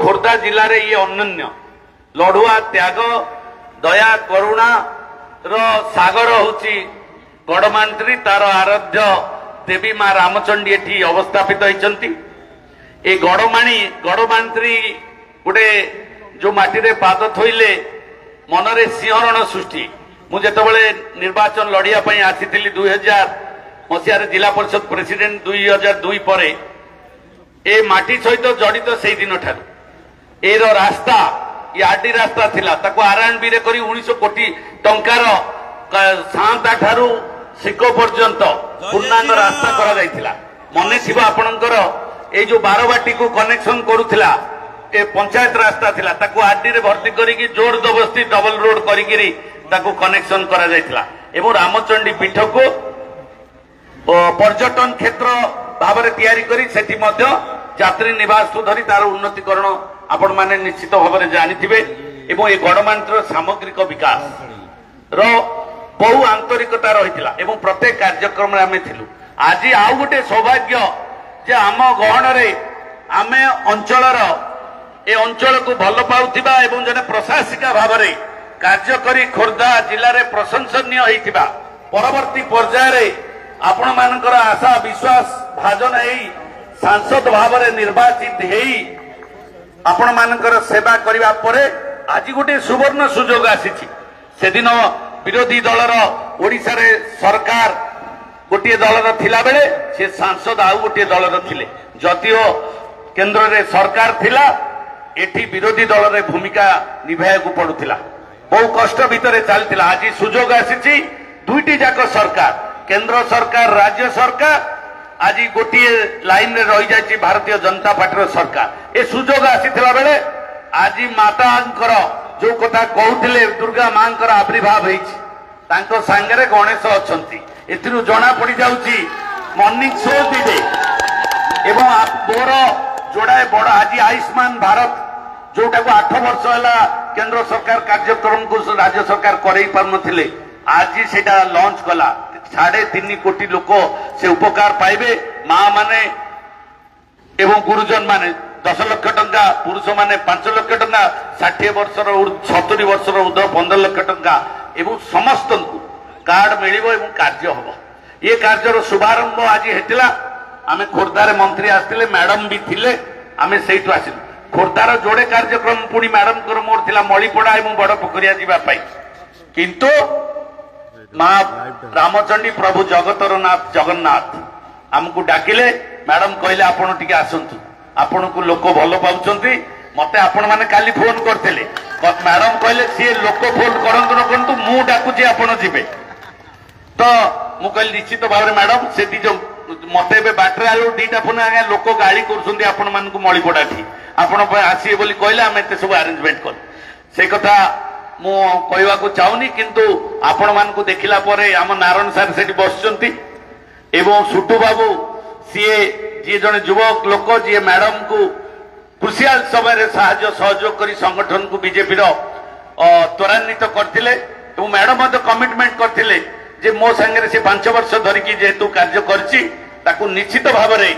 खोर्धा जिले में ये अनन्य लड़ुआ त्याग दया करुणा रो सागर होची गड़मांत्री तार आराध्य देवी माँ रामचंडी एठी अवस्थापित होइचंती। ए गड़मांत्री गोटे जो माटी रे पाद थोइले मनरे सिंहरण सृष्टि। मु जेतबेले निर्वाचन लड़िया पई आसीथिली 2000 मसिया रे जिला परिषद प्रेसिडेंट 2002 परे ए माटी सहित जड़ित से दिन ठारू ए रास्ता ये आरडी रास्ता थिला ताको आरएनबी रे करी 1900 कोटी टंकार सांता ठारू सिको पर्यंत पूर्णांग रास्ता करा जायथिला। मने थिबा आपणकर ए जो बारबाटी को कनेक्शन करूथिला ए पंचायत रास्ता थिला ताको आरडी रे भर्ती करी की जोर दबस्ती डबल रोड करी की ताको कनेक्शन करा जायथिला एवं रामचंडी पीठ को पर्यटन क्षेत्र भाव में तैयारी करी सेठी मध्य यात्री निवास ठू धरी तार उन्नतीकरण आपण माने निश्चित भाव में जानिथिबे एवं ए गणमांत्र सामग्रिक विकास रो बहु आंतरिकता रहितिला एवं प्रत्येक कार्यक्रम रे आमे थिलु। आज आउ गोटे सौभाग्य जे आम गहन रे आमे अंचलर ए अंचल को भल पाउथिबा एवं जने प्रशासिका भाव में कार्य करी खोर्धा जिले में प्रशंसनीय होइथिबा परवर्ती पर्याय रे आपण मानकर आशा विश्वास भाजन हेई सांसद भाव में निर्वाचित हेई आपण मानकर सेवा करिबा परे आज गोटे सुवर्ण सुजोग आसीछि। से दिन विरोधी दलर ओडिसा रे सरकार गोटे दलर थिला बेले से सांसद आउ गोटे दलर थिले जदिओ केंद्र रे सरकार थिला एठी विरोधी दल रे भूमिका निभाया को पड़ुथिला बहु कष्ट भितर चलता। आज सुजोग आसी दुईटी जाक सरकार केंद्र सरकार राज्य सरकार आज गोटे लाइन रे रही जाती भारतीय जनता पार्टी सरकार ए सुजोग आसीथिला बेले आज मातांकर जो कथा कहूतिले दुर्गा मांकर आविर्भाव होइछि तांको सांगरे गणेश अछंती एथिरु जणा पड़ी जाउछि मॉर्निंग शो दिबे एवं मोर जोड़ाए बड़ आज आयुष्मान भारत जोटा को 8 वर्ष है केंद्र सरकार कार्यक्रम को राज्य सरकार करई पारनथिले आज सेटा लॉन्च कला 3.5 कोटी लोक से उपकार पाइबे माँ माने एवं गुरुजन माने 10 लाख टंका पुरुष माने 5 लाख टंका 60 वर्षर 70 वर्षर ऊर्ध 15 लाख टंका एवं समस्त को कार्ड मिलिबो एवं कार्य होबो। ये कार्यर शुभारंभ आज हेतिला आमे खोर्धार मंत्री आसथिले मैडम भी थिले आमे सेइटु आसिलु खोर्धार जोड़े कार्यक्रम पुणी मैडम कर मोर थिला मळीपड़ा एवं बड़ पोखरिया जीवा पाई किंतु माँ रामचंडी प्रभु जगतर नाथ जगन्नाथ आमको डाकिले मैडम कहले आपण टिके आसंतु आपण को लोक भल पाउचंती मते आपण माने काली फोन करथिले मैडम कहले सी लोक फोन करंतु न करंतु मु डाकुची आपण जिबे तो मु कहले निश्चित भाव मैडम से जो मते बे बाटरे आलो दीटा फोन आगे लोक गाली करछुंदी आपण मान को मळीपड़ा थी आपण आसीए बोली कहले आमे ते सब अरेंजमेंट कर से कथा मु कहवा को चाहूनी किंतु आपण मान को देखिला परे आम नारायण सार सेठी बसचंती एवं सुटू बाबू सीए जी जने युवक लोक जी मैडम को क्रुशियाल समय साहाय्य सहयोग करी संगठन को बीजेपी रो त्वरान्वित करथिले एवं मैडम मते कमिटमेंट करथिले जे मो संगे से 5 वर्ष धरिकी जेहेतु कार्य करछि ताकू निश्चित भाव में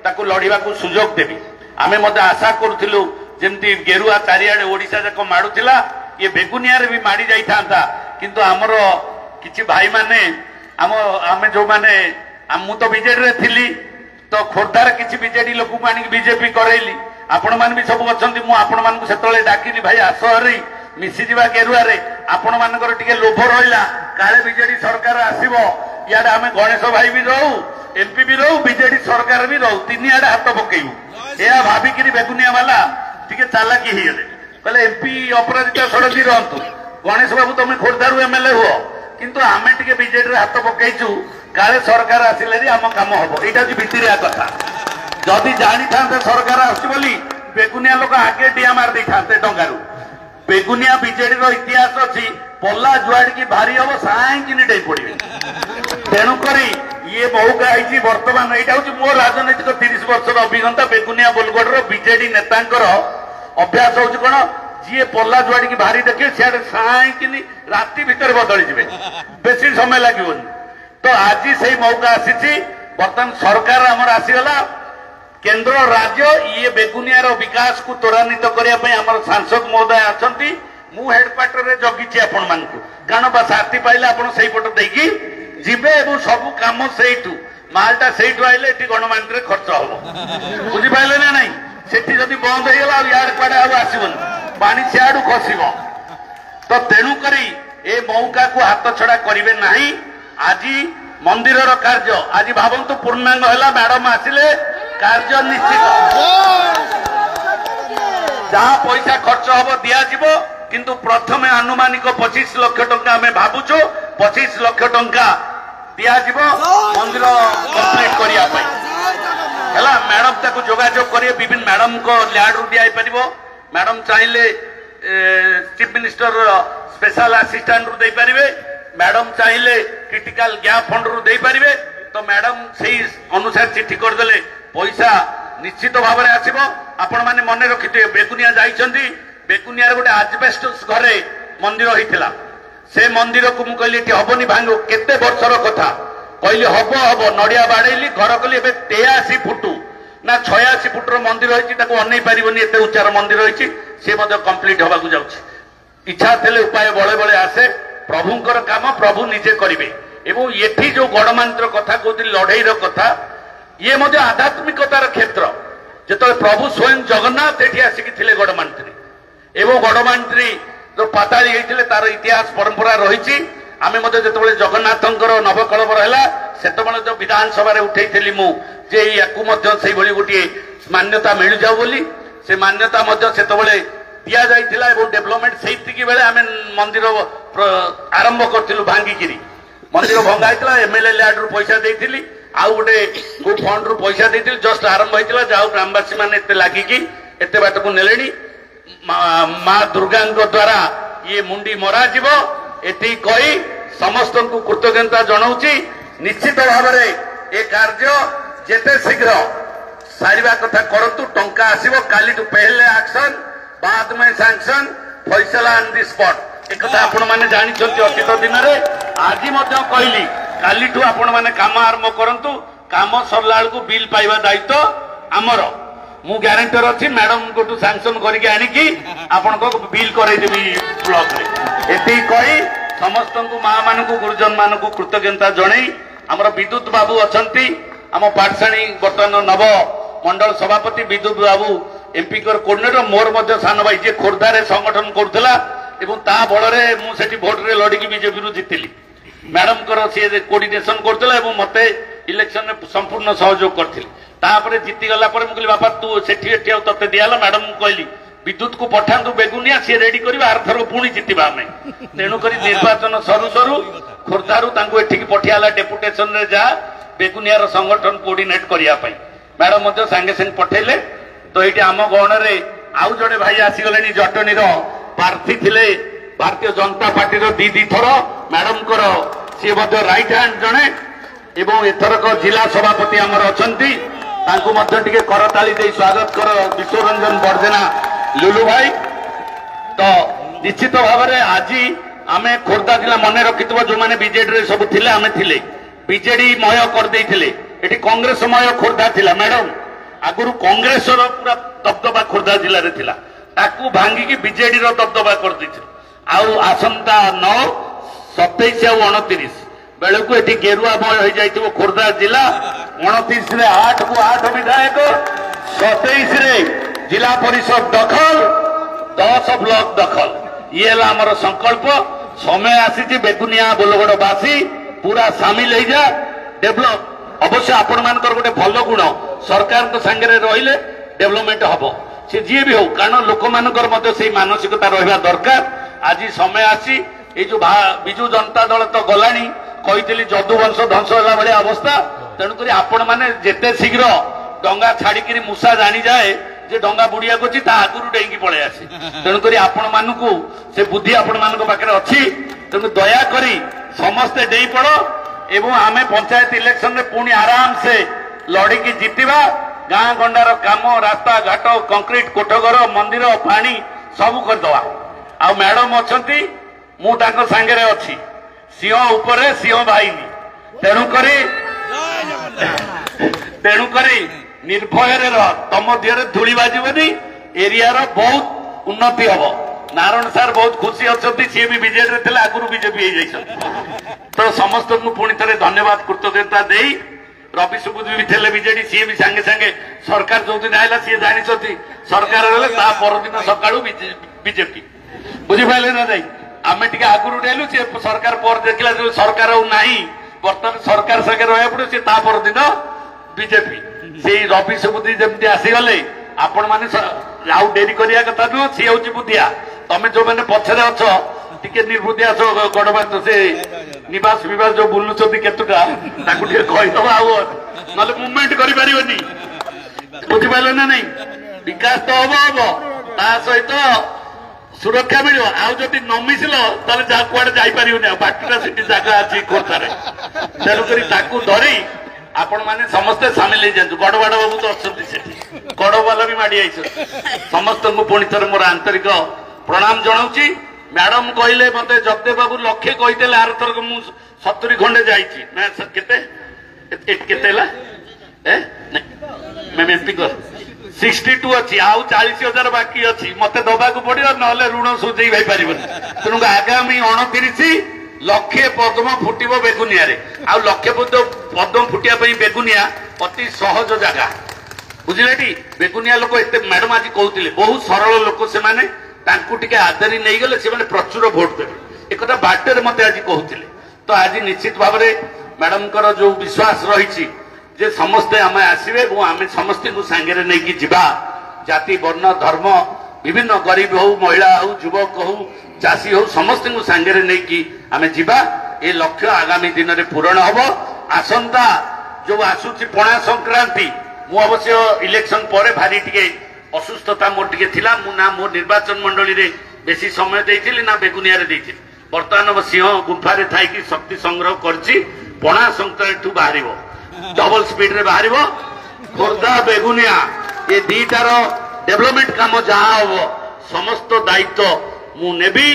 ताकू लड़िबा को सुजोग देबी। आमे मते आशा करथिलु जेमती गेरुआ चारियाडे ओडिसा जाक माडुथिला ये बेगुनिया रे भी माड़ी जाई थांता किंतु हमर किछि भाई माने आमे जो माने मु तो बीजेडी रे थिली तो खोर्धार किछि बीजेडी लोक मानी बीजेपी करैली आपण मान भी सब अछंती मु आपण मान को सेतले डाकिली भाई आस हरी मिसी जीवा गेरुआ रे आपण मानकर टिके लोभ रहिला काले बीजेडी सरकार आसीबो याडे आमे गणेश भाई भी रहू एमपी भी रहू बीजेडी सरकार भी रहू तीन आडे हाथ पकेइबू या भाबिकिरी बेगुनिया वाला टिके चालाकी हियले कहले एमपी अपराजिता षडंगी रहतु गणेश बाबू तुम खोर्धारू एमएलए हुआ किंतु आमे टिके बीजेडी रे हाथ पकेइचु काले सरकार आसिले री आम काम हबो एटा जे भितरिया कथा जदि जानी थांते सरकार आसी बोली बेगुनिया लोक आगे डिया मार दै थांते टंगारू बेगुनिया बीजेडी रो इतिहास अछि पल्ला जुआड़ की भारी हम साइकिन डे पड़े तेणुक ये मौका आई बर्तमान यहाँ हूँ मो राजनैतिक 30 वर्ष अभिज्ञता बेगुनिया बोलगढ़ बीजेडी नेता अभ्यास हूँ कौन जी पल्ला जुआड़ की भारी देखिए सियाड़े साइकिन राति भितर बदली जाए बेसी समय लगे तो आज से मौका आसी बर्तमान सरकार आमर आसीगला केंद्र राज्य ये बेगुनियार विकास को त्वरान्वित करने आम सांसद महोदय अच्छा मु हेडक्वार्टर रे जगिची आपण मानकु कारण बस आती पाइले आपण सही पट देकी जिबे एवं सब काम सेठू मालटा सेठू आइले एटी गणमांत्र खर्च हो बुझी पाइले ना नहीं सेठी जदी बंद हो गला यार पाडे आ आसीबन पानी सियाडू खसिबो तो तेणु करी ए मौका को हाथ छड़ा करिवे नाही आजी मंदिरर कार्य आज भावंतु पूर्णांग हला मैडम आसिले कार्य निश्चित जहाँ पैसा खर्च हम दिया जीवो किंतु प्रथमे आनुमानिक 25 लाख टंका आम भावुचु 25 लाख टंका दिज्व मंदिर कंप्लीट करने मैडम ताकू जोगाजोग करेंगे विभिन्न मैडम को लैंड रू दिखाई पार मैडम चाहिए चीफ मिनिस्टर स्पेशल असिस्टेंट रू दे पारे मैडम चाहिए क्रिटिकल गैप फंड रू दे पारे तो मैडम से अनुसार चिठी करदे पैसा निश्चित भाव में आसो आपण मैंने मन रखि बेगुनिया जाइछंती बेगुनिया गोटे आजबेस्टस घरे मंदिर होता से मंदिर को मुझे कहली हेनी भांग केते वर्षर कथा कहली हम हम नड़िया बाड़ेली घर कली 83 फुट ना 86 फुटर मंदिर होती अनै पारनी एत उच्चार मंदिर होती सी कंप्लीट होगा जाऊँगी इच्छा थे उपाय बड़े बड़े आसे प्रभुंर काम प्रभु निजे करेंगे एवं ये जो गणमांत्र कथा कहते लड़ईर कथा ये आध्यात्मिकतार क्षेत्र जो प्रभु स्वयं जगन्नाथ ये आसिक गणमांत्री एवं गणमांत्री जो पाताली होते तार इतिहास परंपरा रही आम जो जगन्नाथ नवकलवर है से जो विधानसभा उठे मुझे या गोटे मान्यता मिल जाऊ बोली से मान्यता से दि जाइए डेभलपमेंट से बेले आम मंदिर आरंभ करूँ भांगिकी मंदिर भंगा होता एमएलए लैंड रू पैसा देती आउ गोटे को फंड रू पैसा देती जस्ट आरंभ होता जाओ ग्रामवासी मैंने लागिकी एत बाट को नेले माँ दुर्गा द्वारा ये मुंडी मरा एति कही समस्त को कृतज्ञता जनाऊँगी निश्चित भाव में ये कार्य जेते शीघ्र सारिबा कथा करतु टंका आसीबो काली टू पहले एक्शन बाद में सैंक्शन फैसला ऑन द स्पॉट एक कथा आपण माने जानि छथि अतीत दिन रे आजि मध्य कहली काली टू आपण माने काम आरंभ करंतु काम सरला को बिल पाइबा दायित्व आमर मु ग्यारंटर अच्छी मैडम को सैंक्शन करके आनिकी आपण को बिल करई देबी ब्लॉक रे एति कही समस्त को मां मान को गुरुजन मान को कृतज्ञता जणई हमर विद्युत बाबू अछंती आम पाठशाणी बर्तमान नव मंडल सभापति विद्युत बाबू एमपी कोर्डिनेटर मोर मध्य सान भाई जे खोर्धारे संगठन करुला ता बल मुझे भोट रे लड़की बीजेपी रू जीतिली मैडम सी कोऑर्डिनेशन करुला मते इलेक्शन में संपूर्ण सहयोग करथिली तापरे जीती गला पर मुझे बापा तू सेठी ते दियाला मैडम कहली विद्युत को पठातु बेगुनिया सी रेडी कर आरथर पुणी जीतवा आम तेणुक निर्वाचन सरू सरू खोर्धारू एठिक पठियाला डेपुटेशन रे जा बेगुनियार संगठन कोऑर्डिनेट करने मैडम सांगे सांगे पठेले तो ये आम गण में आउ जड़े भाई आसीगले जटनी प्रार्थी थे भारतीय जनता पार्टी दी थर मैडम सी रईट हैंड जड़े एवं एथरक जिला सभापति आमर अच्छा करताली दे स्वागत कर विश्वरंजन बरजेना लुलु भाई तो निश्चित भाव में आज आम खोर्धा जिला मन रखि जो मैंने बीजेडी सब थिले आम थिले बीजेडी मय करदे ये कांग्रेसमय खोर्धा थिला मैडम आगुरी कांग्रेस पूरा दबदबा खोर्धा जिले में थिला ताकू भांगिकी बीजेडी दबदबा कर आसंता 9, 27 और 29 बेलू को ये गेरुआमय हो जाइए खोर्धा जिला 29 रे 8 को 8 विधायक 27 रे जिला परिषद दखल 10 ब्लॉक दखल ये आमर संकल्प समय आसी बेगुनिया बोलगड़वासी पूरा सामिल हो जा डेभलप अवश्य आपण मान गोटे भल गुण सरकार सांगे रहिले डेभलपमेंट हम सी जी भी हो कारण लोक मानकर मानसिकता रहा दरकार आज समय आसी ये जो विजु जनता दल तो गलानी कही जदुवंश ध्वंस होला भाई अवस्था तेणुक आपण मैंने जिते शीघ्र डंगा छाड़ी मूषा जानी जाए जे डंगा बुड़िया अच्छी आगुरी डेईकी पलि आसे तेणुक आपण मानक से बुद्धि आपण मान पाखे अच्छी तेणु दयाकोरी समस्ते डेई पड़ एवं आमे पंचायत इलेक्शन में पुणी आराम से लड़की जीतवा गाँ गंडार काम रास्ता घाट कंक्रीट कोठघर मंदिर पानी सब करदवा आ मैडम अच्छा मुझे सांगे अच्छी सिंह उपरे सिंह भाईनी तेणुक ନିର୍ଭୟରେ ରହ, ତମ ଦେହରେ ଧୂଳି ବାଜିବନି, ଏରିଆର ବହୁତ ଉନ୍ନତି ହବ। ନାରାୟଣ ସାର୍ ବହୁତ ଖୁସି ଅଛନ୍ତି, ସିଏ ବି ବିଜେଡିରେ ଥିଲେ, ଆଗରୁ ବିଜେପି ହେଇଯାଇଛନ୍ତି। ତ ସମସ୍ତଙ୍କୁ ପୁଣି ଥରେ ଧନ୍ୟବାଦ କୃତଜ୍ଞତା ଦେଇ, ରବି ସୁବୁଦ୍ଧି ବି ଥିଲେ ବିଜେଡି, ସିଏ ବି ସାଙ୍ଗେ ସାଙ୍ଗେ ସରକାର ଯୋଉଦିନ ଆଇଲା ସିଏ ଜାଣିଛନ୍ତି ସରକାର ହେଲେ ତା ପରଦିନ ସକାଳୁ ବିଜେପି, ବୁଝିପାରିଲେ ନା ନାଇଁ? ଆମେ ଟିକେ ଆଗରୁ ନେଲୁ, ସିଏ ସରକାର ପରେ ଦେଖିଲା ସରକାର ଆଉ ନାହିଁ, ବର୍ତ୍ତମାନ ସରକାର ସାଙ୍ଗେ ରହିବାକୁ ପଡିବ, ସିଏ ତା ପରଦିନ ବିଜେପି। ସେଇ ରବି ସୁବୁଦ୍ଧି ଯେମିତି ଆସିଗଲେ, ଆପଣ ମାନେ ଆଉ ଡେରି କରିବା କଥା ନୁହଁ, ସିଏ ହଉଛି ବୁଦ୍ଧିଆ। ତମେ ଯୋଉମାନେ ପଛରେ ଅଛ ଟିକେ ନିର୍ବୁଦ୍ଧିଆ ଅଛ, ଗଡବାଟ ସେ ନିବାସ ବିବାସ ଯୋଉ ବୁଲୁଛନ୍ତି କେତୁଟା, ତାକୁ ଟିକେ କହିଦବ, ଆଉ ନହେଲେ ମୁଭମେଣ୍ଟ କରିପାରିବନି, ବୁଝିପାରିଲ ନା ନାଇଁ? ବିକାଶ ତ ହବ, ତା ସହିତ ସୁରକ୍ଷା ମିଳିବ। ଆଉ ଯଦି ନ ମିଶିଲ ତାହେଲେ ଯାହା କୁଆଡେ ଯାଇପାରିବନି, ଆଉ ବାକିଟା ସେଠି ଜାଗା ଅଛି ଖୋର୍ଦ୍ଧାରେ। ତେଣୁକରି ତାକୁ ଧରି ଆପଣ ମାନେ ସମସ୍ତେ ସାମିଲ ହେଇଯାଆନ୍ତୁ। ଗଡବାଡ ବାବୁ ତ ଅଛନ୍ତି ସେଠି, ଗଡବାଲା ବି ମାଡି ଯାଇଛନ୍ତି। ସମସ୍ତଙ୍କୁ ପୁଣି ଥରେ ମୋର ଆନ୍ତରିକ ପ୍ରଣାମ ଜଣାଉଛି। ମ୍ୟାଡମ କହିଲେ ମତେ ଜଗଦେବ ବାବୁ ଲକ୍ଷେ କହିଥିଲେ, ଆରଥରକ ମୁଁ 70 ଖଣ୍ଡେ ଯାଇଛି ନା କେତେ କେତେ ହେଲା ଏମପି 62 ଅଛି, ଆଉ 40,000 ବାକି ଅଛି, ମତେ ଦବାକୁ ପଡିବ, ନହେଲେ ଋଣ ସୁଝେଇ ହେଇପାରିବନି। ତେଣୁ ଆଗାମୀ 29 ଲକ୍ଷେ ପଦ୍ମ ଫୁଟିବ ବେଗୁନିଆରେ। ଆଉ ଲକ୍ଷେ ପଦ୍ମ ଫୁଟିବା ପାଇଁ ବେଗୁନିଆ ଅତି ସହଜ ଜାଗା, ବୁଝିଲେ ଟି? ବେଗୁନିଆ ଲୋକ ଏତେ, ମ୍ୟାଡମ ଆଜି କହୁଥିଲେ, ବହୁତ ସରଳ ଲୋକ ସେମାନେ, ତାଙ୍କୁ ଟିକେ ଆଦରି ନେଇଗଲେ ସେମାନେ ପ୍ରଚୁର ଭୋଟ ଦେବେ, ଏକଥା ବାଟରେ ମତେ ଆଜି କହୁଥିଲେ। ତ ଆଜି ନିଶ୍ଚିତ ଭାବରେ ମ୍ୟାଡମଙ୍କର ଯୋଉ ବିଶ୍ୱାସ ରହିଛି ଯେ ସମସ୍ତେ ଆମେ ଆସିବେ ଏବଂ ଆମେ ସମସ୍ତଙ୍କୁ ସାଙ୍ଗରେ ନେଇକି ଯିବା, ଜାତି ବର୍ଣ୍ଣ ଧର୍ମ ବିଭିନ୍ନ ଗରିବ ହଉ, ମହିଳା ହଉ, ଯୁବକ ହଉ, ଚାଷୀ ହଉ, ସମସ୍ତଙ୍କୁ ସାଙ୍ଗରେ ନେଇକି ଆମେ ଯିବା। ଏ ଲକ୍ଷ୍ୟ ଆଗାମୀ ଦିନରେ ପୂରଣ ହବ। ଆସନ୍ତା ଯୋଉ ଆସୁଛି ପଣା ସଂକ୍ରାନ୍ତି, ମୁଁ ଅବଶ୍ୟ ଇଲେକ୍ସନ ପରେ ଭାରି ଟିକେ ଅସୁସ୍ଥତା ମୋର ଟିକେ ଥିଲା, ମୁଁ ନା ମୋ ନିର୍ବାଚନ ମଣ୍ଡଳୀରେ ବେଶୀ ସମୟ ଦେଇଥିଲି ନା ବେଗୁନିଆରେ ଦେଇଥିଲି। ବର୍ତ୍ତମାନ ସିଂହ ଗୁମ୍ଫାରେ ଥାଇକି ଶକ୍ତି ସଂଗ୍ରହ କରିଛି। ପଣା ସଂକ୍ରାନ୍ତିଠୁ ବାହାରିବ, ଡବଲ ସ୍ପିଡରେ ବାହାରିବ। ଖୋର୍ଦ୍ଧା ବେଗୁନିଆ ଏ ଦିଟାର ଡେଭଲପମେଣ୍ଟ କାମ ଯାହା ହବ ସମସ୍ତ ଦାୟିତ୍ୱ ମୁଁ ନେବି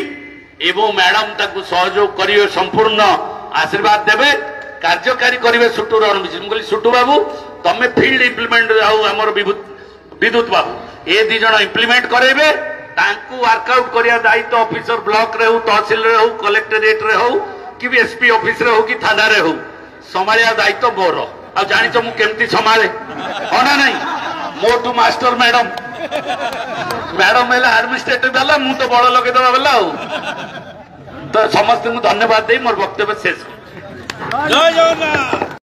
ଏବଂ ମ୍ୟାଡମ ତାକୁ ସହଯୋଗ କରିବେ, ସମ୍ପୂର୍ଣ୍ଣ ଆଶୀର୍ବାଦ ଦେବେ, କାର୍ଯ୍ୟକାରୀ କରିବେ। ସୁଟୁ ରଣବିଶ, ମୁଁ କହିଲି ସୁଟୁ ବାବୁ ତମେ ଫିଲ୍ଡ ଇମ୍ପ୍ଲିମେଣ୍ଟ, ଆଉ ଆମର ବିଦ୍ୟୁତ ବାବୁ ଏ ଦି ଜଣ ଇମ୍ପ୍ଲିମେଣ୍ଟ କରାଇବେ। ତାଙ୍କୁ ୱାର୍କଆଉଟ କରିବା ଦାୟିତ୍ୱ ଅଫିସର ବ୍ଲକରେ ହଉ, ତହସିଲରେ ହଉ, କଲେକ୍ଟରେଟରେ ହଉ, କି ଏସପି ଅଫିସରେ ହଉ, କି ଥାନାରେ ହଉ, ସମ୍ଭାଳିବା ଦାୟିତ୍ୱ ମୋର। ଆଉ ଜାଣିଛ ମୁଁ କେମିତି ସମ୍ଭାଳେ, ହଁ ନା ନାଇଁ? ମୋଠୁ ମାଷ୍ଟର ମ୍ୟାଡମ, ମ୍ୟାଡମ ହେଲେ ଆଡମିନିଷ୍ଟ୍ରେଟିଭ ହେଲା, ମୁଁ ତ ବଳ ଲଗେଇଦବା ବେଲା। ଆଉ ତ ସମସ୍ତଙ୍କୁ ଧନ୍ୟବାଦ ଦେଇ ମୋର ବକ୍ତବ୍ୟ ଶେଷ। ଜୟ ଜଗନ୍ନାଥ।